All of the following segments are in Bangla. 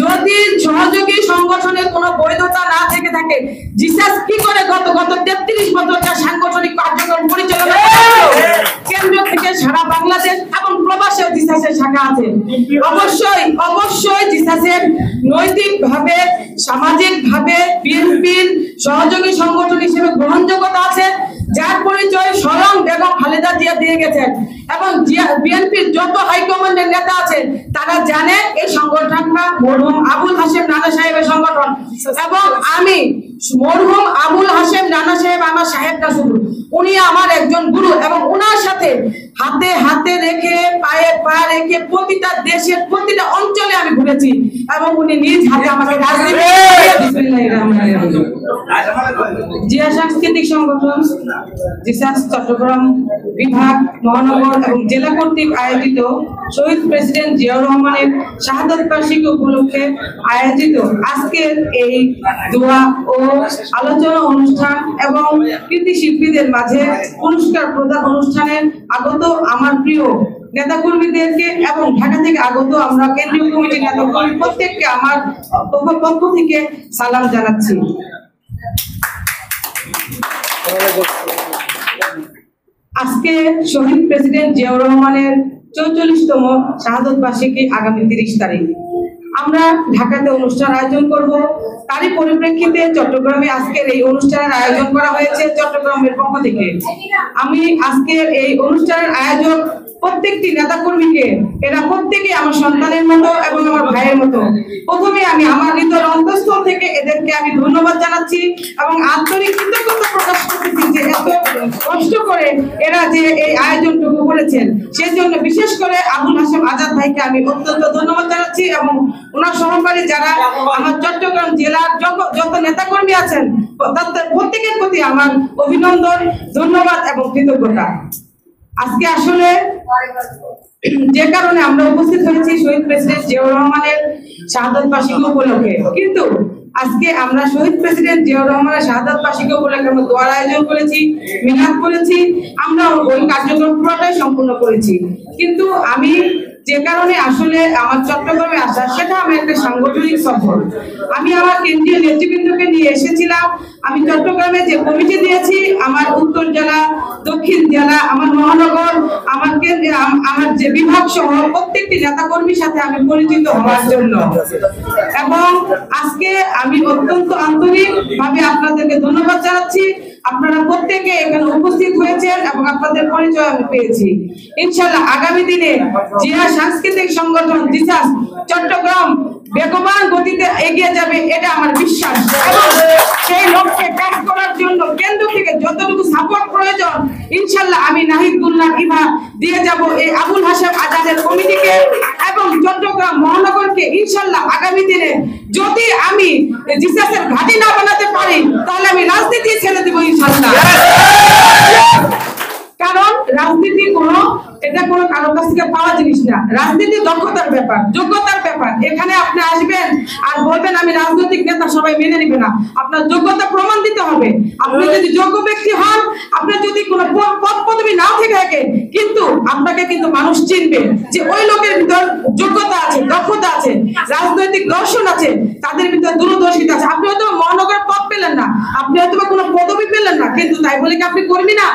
যদি সহযোগী সংগঠনের কোনো বৈধতা না থেকে থাকে, জিসাস কি করে গত 33 বছর সাংগঠনিক কার্যক্রম পরিচালনা কেন্দ্র থেকে সারা বাংলাদেশ এবং প্রবাসে জিসাসের শাখা আছে। অবশ্যই জিসাসের নৈতিকভাবে সামাজিকভাবে বিএনপির সহযোগী সংগঠন হিসেবে গ্রহণযোগ্যতা আছে, যার পরিচয় স্বয়ং বেগম খালেদা জিয়া দিয়ে গেছেন। এবং বিএনপির যত হাইকমান্ডের নেতা আছে তারা জানে এই সংগঠনটা মরহুম আবুল হাশেম রানা সাহেবের সংগঠন। এবং আমি মরহুম আবুল হাশেম রানা সাহেব আমার সাহেব না শুধু, উনি আমার একজন গুরু এবং ওনার সাথে হাতে হাতে রেখে পায়ে পা রেখে প্রতিটা দেশের প্রতিটা অঞ্চলে আমি ঘুরেছি এবং উনি নিজ হাতে আমাকে জিয়া সাংস্কৃতিক সংগঠন জিসাস চট্টগ্রাম বিভাগ মহানগর এবং জেলা কর্তৃক আয়োজিত শহীদ প্রেসিডেন্ট জিয়াউর রহমানের শাহাদাত বার্ষিকী উপলক্ষে আয়োজিত আজকের এই দোয়া ও আলোচনা অনুষ্ঠান এবং কৃতি শিল্পীদের মাঝে পুরস্কার প্রদান অনুষ্ঠানে আগত আমার প্রিয় নেতাকর্মীদেরকে এবং ঢাকা থেকে আগত আমরা কেন্দ্রীয় কমিটির নেতাকর্মী প্রত্যেককে আমার পক্ষ থেকে সালাম জানাচ্ছি। আজকে শহীদ প্রেসিডেন্ট জিয়াউর রহমানের 44তম শাহাদত বার্ষিকী আগামী 30 তারিখ আমরা ঢাকাতে অনুষ্ঠান আয়োজন করব। তারই পরিপ্রেক্ষিতে চট্টগ্রামে আজকের এই অনুষ্ঠানের আয়োজন করা হয়েছে চট্টগ্রামের পক্ষ থেকে। আমি আজকের এই অনুষ্ঠানের আয়োজক প্রত্যেকটি নেতাকর্মীকে, এরা প্রত্যেকে আমার সন্তানের মতো এবং আমার ভাইয়ের মতো। প্রথমে আমি আমার হৃদয়ের অন্তঃস্থল থেকে এদেরকে আমি ধন্যবাদ জানাচ্ছি এবং আন্তরিক কৃতজ্ঞতা প্রকাশ করতেছি যে এত কষ্ট করে এরা যে এই আয়োজনটুকু করেছেন, সেই জন্য বিশেষ করে আবুল হাশেম আজাদ ভাইকে আমি অত্যন্ত ধন্যবাদ জানাচ্ছি এবং ওনার সহকারী যারা আমার চট্টগ্রাম জেলার যত নেতাকর্মী আছেন প্রত্যেকের প্রতি আমার অভিনন্দন, ধন্যবাদ এবং কৃতজ্ঞতা। আজকে আসলে যে কারণে আমরা উপস্থিত হয়েছি শহীদ প্রেসিডেন্ট জিয়াউর রহমানের শাহাদাত বার্ষিকী উপলক্ষে, কিন্তু আজকে আমরা শহীদ প্রেসিডেন্ট জিয়াউর রহমানের শাহাদাত বার্ষিকী উপলক্ষে আমরা দোয়ার আয়োজন করেছি, মিলাদ করেছি, আমরা ওই কার্যক্রম পুরোটাই সম্পূর্ণ করেছি। কিন্তু আমি যে কারণে আসলে আমার চট্টগ্রামে আসা, সেটা আমার একটা সাংগঠনিক সফর। আমি আমার কেন্দ্রীয় নেতৃবৃন্দকে নিয়ে এসেছিলাম। আমি চট্টগ্রামে যে কমিটি দিয়েছি, আমার উত্তর জেলা, দক্ষিণ জেলা, আমার মহানগর, আমার যে বিভাগ সহ প্রত্যেকটি নেতাকর্মীর সাথে আমি পরিচিত হওয়ার জন্য। এবং আজকে আমি অত্যন্ত আন্তরিক ভাবে আপনাদেরকে ধন্যবাদ জানাচ্ছি। আপনারা প্রত্যেকে এখানে উপস্থিত হয়েছেন এবং আপনাদের পরিচয় আমি পেয়েছি। ইনশাআল্লাহ আগামী দিনে জিয়া সাংস্কৃতিক সংগঠন জিসাস চট্টগ্রাম বেগবান গতিতে এগিয়ে যাবে, এটা আমার বিশ্বাস। এবং সেই লক্ষ্যে কাজ করার জন্য কেন্দ্র থেকে যতটুকু সাপোর্ট প্রয়োজন ইনশাআল্লাহ আমি নাহিদ গুলনার ইভা দিয়ে যাব এই আবুল হাশেম আজাদের কমিটিকে এবং চট্টগ্রাম মহানগরকে। ইনশাআল্লাহ আগামী দিনে যদি আমি জিসাসের ঘাঁটি না বানাতে পারি তাহলে আমি রাজনীতি ছেড়ে দিব ইনশাআল্লাহ। কারণ রাজনীতি এটা কোনো কারো কাছ থেকে পাওয়া জিনিস না। রাজনীতি দক্ষতার ব্যাপার, যোগ্যতার ব্যাপার। এখানে আপনি আসবেন আর বলবেন আমি রাজনৈতিক নেতা, সবাই মেনে নেবে না। আপনার যোগ্যতা প্রমাণ দিতে হবে। আপনি যদি যোগ্য ব্যক্তি হন, আপনার যদি কোনো পদ পদবি নাও থেকে থাকে, কিন্তু আপনাকে কিন্তু মানুষ চিনবে যে ওই লোকের ভিতর যোগ্যতা আছে, দক্ষতা আছে, রাজনৈতিক দর্শন আছে, তাদের ভিতর দূরদর্শিতা আছে। আপনি হয়তো মহানগর পদ পেলেন না, আপনি হয়তো কোনো পদবি পেলেন না, কিন্তু তাই বলে কি আপনি কর্মী না?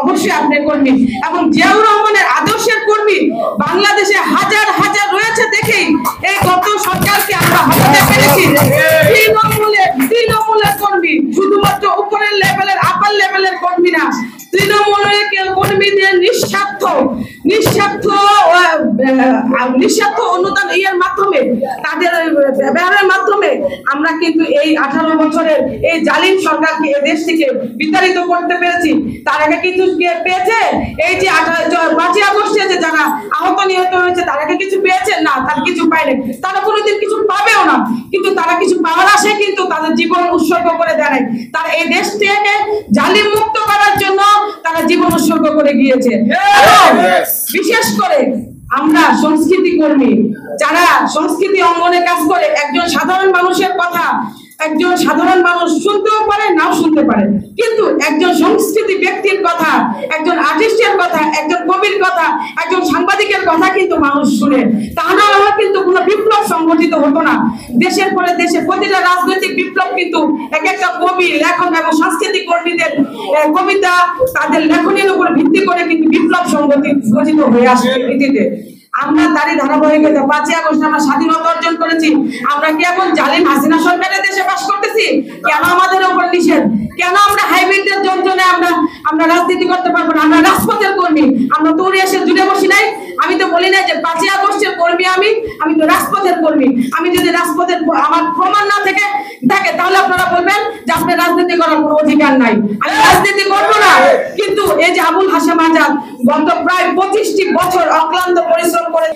অবশ্যই আপনি কর্মী। এবং জিয়াউর রহমানের আদর্শের কর্মী বাংলাদেশে হাজার হাজার রয়েছে দেখেই এই গত সরকারকে আমরা হটাতে পেরেছি। তৃণমূলের কর্মী, শুধুমাত্র উপরের লেভেলের আপার লেভেলের কর্মী না, তৃণমূলের কর্মীদের নিঃস্বার্থ অনুদান এর মাধ্যমে, তাদের ব্যবহারের মাধ্যমে আমরা কিন্তু এই 18 বছরের এই জালিম সরকারকে এই দেশ থেকে বিতাড়িত করতে পেরেছি। তার আগে কিছু পেয়েছে? এই যে 5ই আগস্টে যে যারা আহত নিহত হয়েছে তারা কি কিছু পেয়েছে? না, তারা কিছু পায়নি। তারা কোনোদিন কিছু পাবেও না। কিন্তু তারা কিছু পাওয়ার আশায় কিন্তু তাদের জীবন উৎসর্গ করে দেয়। তারা এই দেশ থেকে জালিম মুক্ত করার জন্য তারা জীবন উৎসর্গ করে গিয়েছে। বিশেষ করে আমরা সংস্কৃতি কর্মী যারা সংস্কৃতি অঙ্গনে কাজ করে, একজন সাধারণ মানুষের কথা একজন সাধারণ মানুষ শুনতেও পারে, নাও শুনতে পারে, কিন্তু একজন সংস্কৃতি ব্যক্তির কথা, একজন আর্টিস্টের কথা, একজন কবির কথা, একজন সাংবাদিকের কথা কিন্তু মানুষ শুনে। তা না হলে কিন্তু কোনো বিপ্লব সংগঠিত হতো না। দেশের পরে দেশে প্রতিটা রাজনৈতিক বিপ্লব কিন্তু এক একটা কবি, লেখক এবং সাংস্কৃতিক কর্মীদের কবিতা, তাদের লেখনীর উপর ভিত্তি করে কিন্তু বিপ্লব সংগঠিত হয়ে আসছে পৃথিবীতে। আমরা তারই ধারাবাহিকতা 5ই আগস্ট আমরা স্বাধীনতা অর্জন করেছি। আমরা কি এখন জালিম হাসিনা সরকারের দেশে বাস করতেছি? কেন আমাদের উপর নিষেধ? কেন আমরা হাইব্রিডের যন্ত্রণে আমরা রাজনীতি করতে পারবো না? আমরা রাজপথের কর্মী, আমরা তো এসে জুড়ে বসি নাই। আমি তো বলি না যে 5ই আগস্টের কর্মী, আমি তো রাজপথের কর্মী। আমি যদি রাজপথের আমার প্রমাণ না থাকে তাহলে আপনারা বলবেন যে আপনার রাজনীতি করার কোনো অধিকার নাই। আমি রাজনীতি করবো না। কিন্তু এই যে আবুল হাশেম আজাদ গত প্রায় 25টি বছর অক্লান্ত পরিশ্রম করে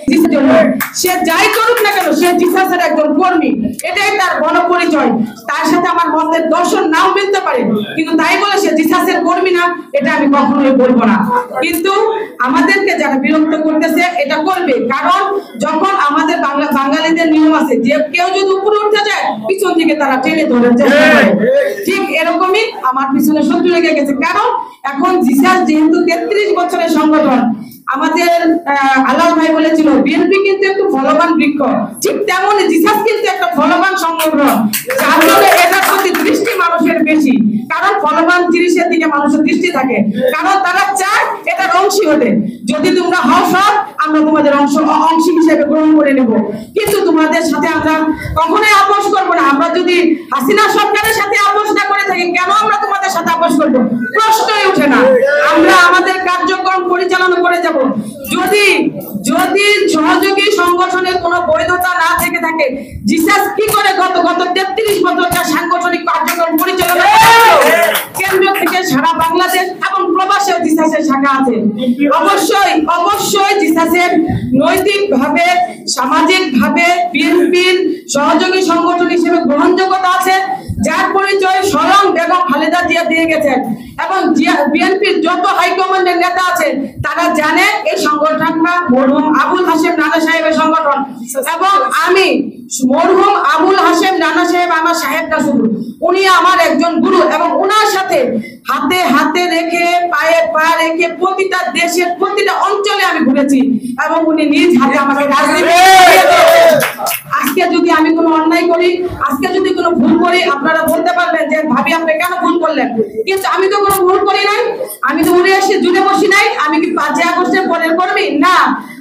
সে যাই করুক না কেন, সে জিসাসের একজন কর্মী, এটাই তার গণপরিচয়। তার সাথে আমার মতের দর্শন নাও মিলতে পারে, কিন্তু তাই বলে সে জিসাসের কর্মী না, এটা আমি কখনোই বলবো না। কিন্তু আমাদেরকে যারা বিরক্ত করতেছে এটা করবে, কারণ যখন আমাদের বাঙালিদের নিয়ম আছে যে কেউ যদি উপরে উঠতে যায় পিছন থেকে তারা টেনে ধরে চেষ্টা করে, ঠিক এরকমই আমার পিছনে শত্রু লেগে গেছে। কারণ এখন জিসাস যেহেতু 33 বছরের সংগঠন, আমাদের আলাল ভাই বলেছিল বিএনপি কিন্তু একটু ফলবান বৃক্ষ, ঠিক তেমনই জিসাস কিন্তু একটা ফলবান সংগঠন, যার জন্য এটার প্রতি দৃষ্টি মানুষের বেশি। কারণ ফলবান জিনিসের দিকে মানুষের দৃষ্টি থাকে, কারণ তারা চায় এটার অংশী হতে। যদি তোমরা হও সৎ, আমরা তোমাদের অংশী হিসেবে গ্রহণ করে নেব, কিন্তু তোমাদের সাথে আমরা কখনোই আপোষ করবো না। আমরা যদি হাসিনা সরকারের সাথে আপোষ না করে থাকি, কেন আমরা তোমাদের সাথে আপোষ করবো? প্রশ্নই ওঠে না। আমরা আমাদের কার্যক্রম পরিচালনা করে যাব। যদি সহযোগী সংগঠনের কোনো বৈধতা না থেকে থাকে, জিসাস কি করে গত 33 বছরকার সাংগঠনিক কার্যক্রম পরিচালনা করে? কেন্দ্র থেকে সারা বাংলাদেশ এবং প্রবাসেও জিসাসের শাখা আছে। অবশ্যই জিসাসের নৈতিকভাবে, সামাজিকভাবে বিএনপির সহযোগী সংগঠন হিসেবে গ্রহণযোগ্যতা আছে, যার পরিচয় স্বয়ং বেগম খালেদা জিয়া দিয়ে গেছেন। এবং বিএনপির যত হাইকমান্ডের নেতা আছে তারা জানে এই সংগঠনটা মরহুম আবুল হাশেম রানা সাহেবের সংগঠন। এবং আমি মরহুম আবুল হাশেম রানা সাহেব আমার সাহেব না শুধু, উনি আমার একজন গুরু, এবং ওনার সাথে হাতে হাতে রেখে পায়ে পা রেখে প্রতিটা দেশের প্রতিটা অঞ্চলে আমি ঘুরেছি, এবং উনি নিজ হাতে আমাকে রাজনীতি। আজকে যদি আমি কোনো অন্যায় করি, আজকে যদি কোনো ভুল করি, আপনারা বলতে পারবেন যে ভাবি আপনি কেন ভুল করলেন, কিন্তু আমি তো কোনো ভুল করি নাই। আমি তো উড়ে এসে জুড়ে বসি নাই। আমি কি 5ই আগস্টের পরের কর্মী? না,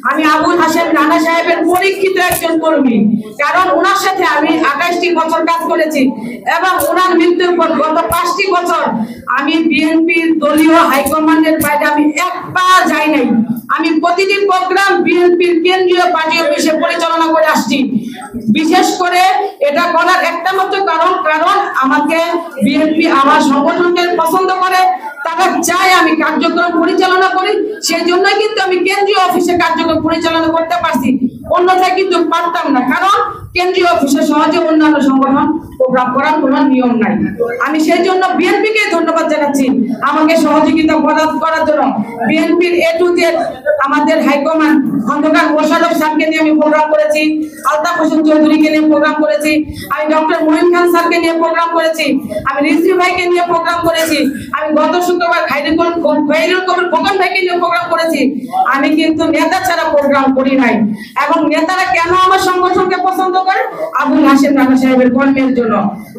আমি আবুল হাশেম রানা সাহেবের পরীক্ষিত একজন কর্মী। কারণ ওনার সাথে আমি 28টি বছর কাজ করেছি, এবং ওনার মৃত্যুর পর গত 5টি বছর আমি বিএনপির দলীয় হাইকমান্ডের বাইরে আমি এক পা যাই নাই। আমি প্রতিটি প্রোগ্রাম বিএনপির কেন্দ্রীয় পার্টি অফিসে পরিচালনা করে আসছি। বিশেষ করে এটা করার একটা মাত্র কারণ আমাকে বিএনপি আমার সংগঠনকে পছন্দ করে, তারা চায় আমি কার্যক্রম পরিচালনা করি, সেই জন্যই কিন্তু আমি কেন্দ্রীয় অফিসে কার্যক্রম পরিচালনা করতে পারছি। অন্যথায় কিন্তু পারতাম না, কারণ কেন্দ্রীয় অফিসে সহজে অন্যান্য সংগঠন প্রোগ্রাম করার কোনো নিয়ম নাই। আমি সেই জন্য বিএনপিকে ধন্যবাদ জানাচ্ছি আমাকে সহযোগিতা করার জন্য। বিএনপির A to Z আমাদের হাইকমান্ড খন্দকার মোশাররফ স্যারকে নিয়ে আমি প্রোগ্রাম করেছি, আলতাফ হোসেন চৌধুরীকে নিয়ে প্রোগ্রাম করেছি, আমি ডক্টর মহিম খান স্যারকে নিয়ে প্রোগ্রাম করেছি, আমি রিজভি ভাইকে নিয়ে প্রোগ্রাম করেছি, আমি গত শুক্রবার খাইরুল কবির খোকন ভাইকে নিয়ে প্রোগ্রাম করেছি। আমি কিন্তু নেতা ছাড়া প্রোগ্রাম করি নাই। এবং নেতারা কেন আমার সংগঠনকে পছন্দ করে? আবুল হাশেম রানা সাহেবের কর্মের জন্য।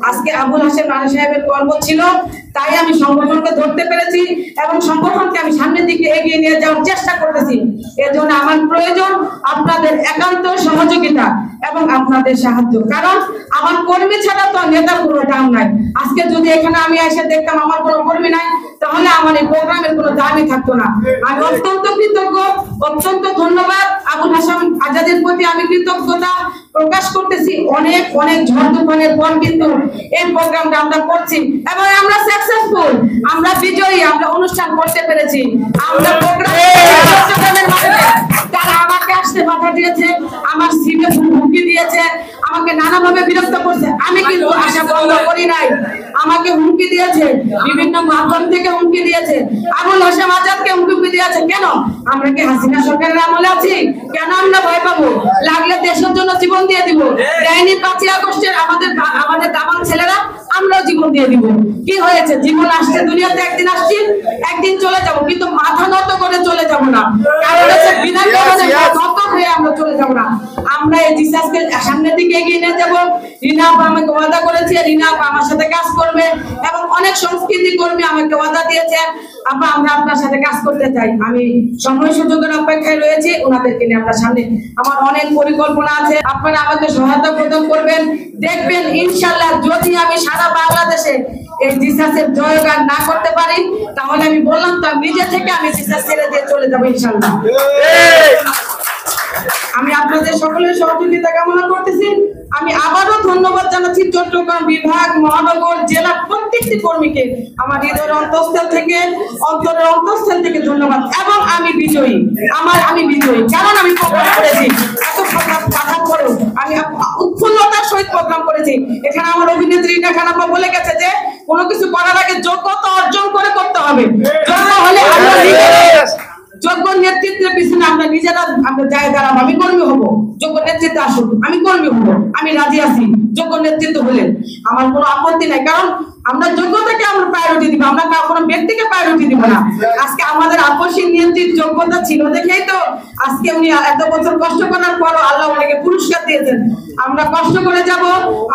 আজকে আবুল হাশেম রানা সাহেবের কর্ম ছিল, তাই আমি সংগঠনকে ধরতে পেরেছি এবং সংগঠনকে আমি সামনের দিকে এগিয়ে নিয়ে যাওয়ার চেষ্টা করতেছি। এর জন্য আমার প্রয়োজন আপনাদের একান্ত সহযোগিতা এবং আপনাদের সাহায্য, কারণ আমার কর্মী ছাড়া তো নেতার কোনো দাম নাই। আজকে যদি এখানে আমি এসে দেখতাম আমার কোনো কর্মী নাই, তাহলে আমার এই প্রোগ্রামের কোনো দামই থাকতো না। আমি অত্যন্ত কৃতজ্ঞ, অত্যন্ত ধন্যবাদ আবুল হাশেম আজাদের প্রতি আমি কৃতজ্ঞতা প্রকাশ করতেছি। অনেক ঝড় তুফানের পর কিন্তু এই প্রোগ্রামটা আমরা করছি এবং আমরা সাকসেসফুল, আমরা বিজয়ী, আমরা অনুষ্ঠান করতে পেরেছি। আমরা প্রোগ্রামের মাধ্যমে তারা আমাকে আসতে বাধা দিয়েছে, আমার সিটে হুমকি দিয়েছে, আমাকে নানাভাবে বিরক্ত করছে, আমি কিন্তু আশা বন্ধ করি নাই। আমাকে হুমকি দিয়েছে, বিভিন্ন মাধ্যম থেকে হুমকি দিয়েছে, আবুল হাশেম আজাদকে হুমকি দিয়েছে। কেন? আমরা কি হাসিনা সরকারের আমলে আছি? কেন আমরা ভয় পাবো? লাগলে দেশের জন্য জীবন দিয়ে দিব। দেয়নি 5ই আগস্টের আমাদের দামাল ছেলেরা, জীবন দিয়ে দিব। কি হয়েছে, জীবন আসছে, দুনিয়াতে একদিন আসছি, একদিন চলে যাব, কিন্তু মাথা নত করে চলে যাব না। কারণ হচ্ছে বিনা কারণে নত হয়ে আমরা চলে যাব না। আমরা এই জিসাসকে সামনের দিকে এগিয়ে নিয়ে যাব। রিনা আপা আমাকে ওয়াদা করেছে, রিনা আপা আমার সাথে কাজ করবে, এবং অনেক সংস্কৃতি কর্মী আমাকে ওয়াদা দিয়েছে, আপা আমরা আপনার সাথে কাজ করতে চাই। আমি সময় সুযোগের অপেক্ষায় রয়েছে, ওনাদেরকে নিয়ে আমরা সামনে আমার অনেক পরিকল্পনা আছে। আপনারা আমাকে সহায়তা প্রদান করবেন। দেখবেন ইনশাআল্লাহ যদি আমি সারা বাংলাদেশে এই জিসাসের জয়গান না করতে পারি, তাহলে আমি বললাম তো নিজে থেকে আমি জিসাস ছেড়ে দিয়ে চলে যাবো ইনশাআল্লাহ। আমি আপনাদের সকলের সহযোগিতা কামনা করতেছি। আমি আবারও ধন্যবাদ জানাচ্ছি চট্টগ্রাম বিভাগ, মহানগর, জেলার প্রত্যেকটি কর্মীকে আমার হৃদয়ের অন্তঃস্থল থেকে, অন্তরের অন্তঃস্থল থেকে ধন্যবাদ। এবং আমি বিজয়ী, আমি বিজয়ী, কারণ আমি প্রোগ্রাম করেছি, এত কথা পড়ো আমি উৎফুল্লতার সহিত প্রোগ্রাম করেছি। এখানে আমার অভিনেত্রী রিনা খান আপা বলে গেছে যে কোনো কিছু করার আগে যোগ্যতা অর্জন করে করতে হবে। যোগ্য হলে আমরা যোগ্য নেতৃত্বের পিছনে আমরা নিজেরা আমরা যাই দাঁড়াবো। আমি কর্মী হব, যোগ্য নেতৃত্বে আসুন, আমি কর্মী হব, আমি রাজি আছি। যোগ্য নেতৃত্ব হলে আমার কোনো আপত্তি নাই, কারণ আমরা যোগ্যতাকে আমরা প্রায়োরিটি দিব, আমরা কোনো ব্যক্তিকে প্রায়োরিটি দিব না। আজকে আমাদের আপসীর নিয়ন্ত্রিত যোগ্যতা ছিল দেখেই তো আজকে উনি এত বছর কষ্ট করার পরও আল্লাহ ওনাকে পুরস্কার দিয়েছেন। আমরা কষ্ট করে যাব।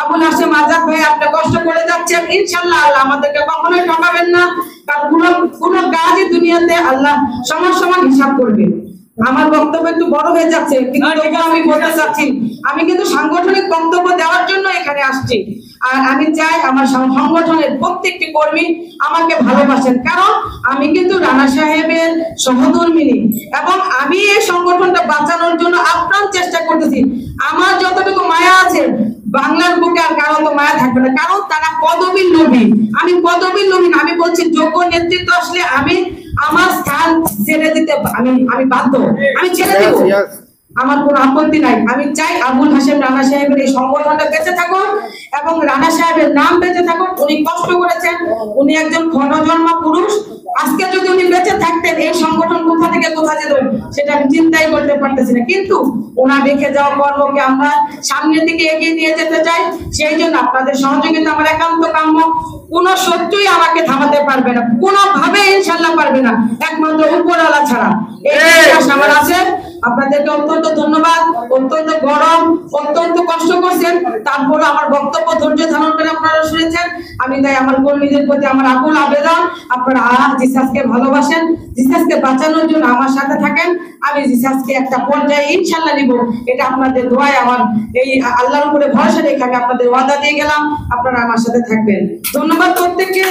আবুল হাশেম আজাদ ভাই আপনি কষ্ট করে যাচ্ছেন, ইনশাআল্লাহ আল্লাহ আমাদেরকে কখনোই ঠকাবেন না। কারণ কোনো কাজই দুনিয়াতে আল্লাহ সমান সমান হিসাব করবে। আমার বক্তব্য একটু বড় হয়ে যাচ্ছে, কিন্তু আমি বলতে চাচ্ছি আমি কিন্তু সাংগঠনিক বক্তব্য দেওয়ার জন্য এখানে আসছি। আর আমি চাই আমার সংগঠনের প্রত্যেকটি কর্মী আমাকে ভালোবাসেন, কারণ আমি কিন্তু রানা সাহেবের সহধর্মিনী, এবং আমি এই সংগঠনটা বাঁচানোর জন্য আপ্রাণ চেষ্টা করতেছি। আমার যতটুকু মায়া আছে বাংলার বুকে আর কারো তো মায়া থাকবে না, কারণ তারা পদবীর লোভী। আমি পদবীর লোভী না, আমি বলছি যোগ্য নেতৃত্ব আসলে আমি আমার স্থান ছেড়ে দিতে আমি বাধ্য, আমি ছেড়ে দেব, আমার কোনো আপত্তি নাই। আমি চাই আবুল হাশেম রানা সাহেবের এই সংগঠনটা বেঁচে থাকুক, এবং রানা সাহেবের নাম বেঁচে থাকুক। উনি কষ্ট করেছেন, উনি একজন ক্ষণজন্মা পুরুষ। আজকে যদি উনি বেঁচে থাকতেন এই সংগঠন কোথা থেকে কোথা যেত সেটা আমি চিন্তাই করতে পারতেছি না, কিন্তু ওনার রেখে যাওয়া কর্মকে আমরা সামনের দিকে এগিয়ে নিয়ে যেতে চাই। সেই জন্য আপনাদের সহযোগিতা আমার একান্ত কাম্য। কোন শত্রুই আমাকে থামাতে পারবে না, কোনোভাবে ইনশাআল্লাহ পারবে না, একমাত্র উপরওয়ালা ছাড়া। এই বিশ্বাস আমার আছে। আপনাদেরকে অত্যন্ত ধন্যবাদ। অত্যন্ত গরম, অত্যন্ত কষ্ট করছেন, তারপরে আমার বক্তব্য ধৈর্য ধারণ করে আপনারা শুনেছেন। আমি তাই আমার কর্মীদের প্রতি আমার আকুল আবেদন, আপনারা জিসাসকে ভালোবাসেন, জিসাসকে বাঁচানোর জন্য আমার সাথে থাকেন। আমি জিসাসকে একটা পর্যায়ে ইনশাআল্লাহ নিব, এটা আপনাদের দোয়ায় আমার এই আল্লাহর উপরে ভরসা রেখে আমি আপনাদের ওয়াদা দিয়ে গেলাম, আপনারা আমার সাথে থাকবেন। ধন্যবাদ প্রত্যেককে।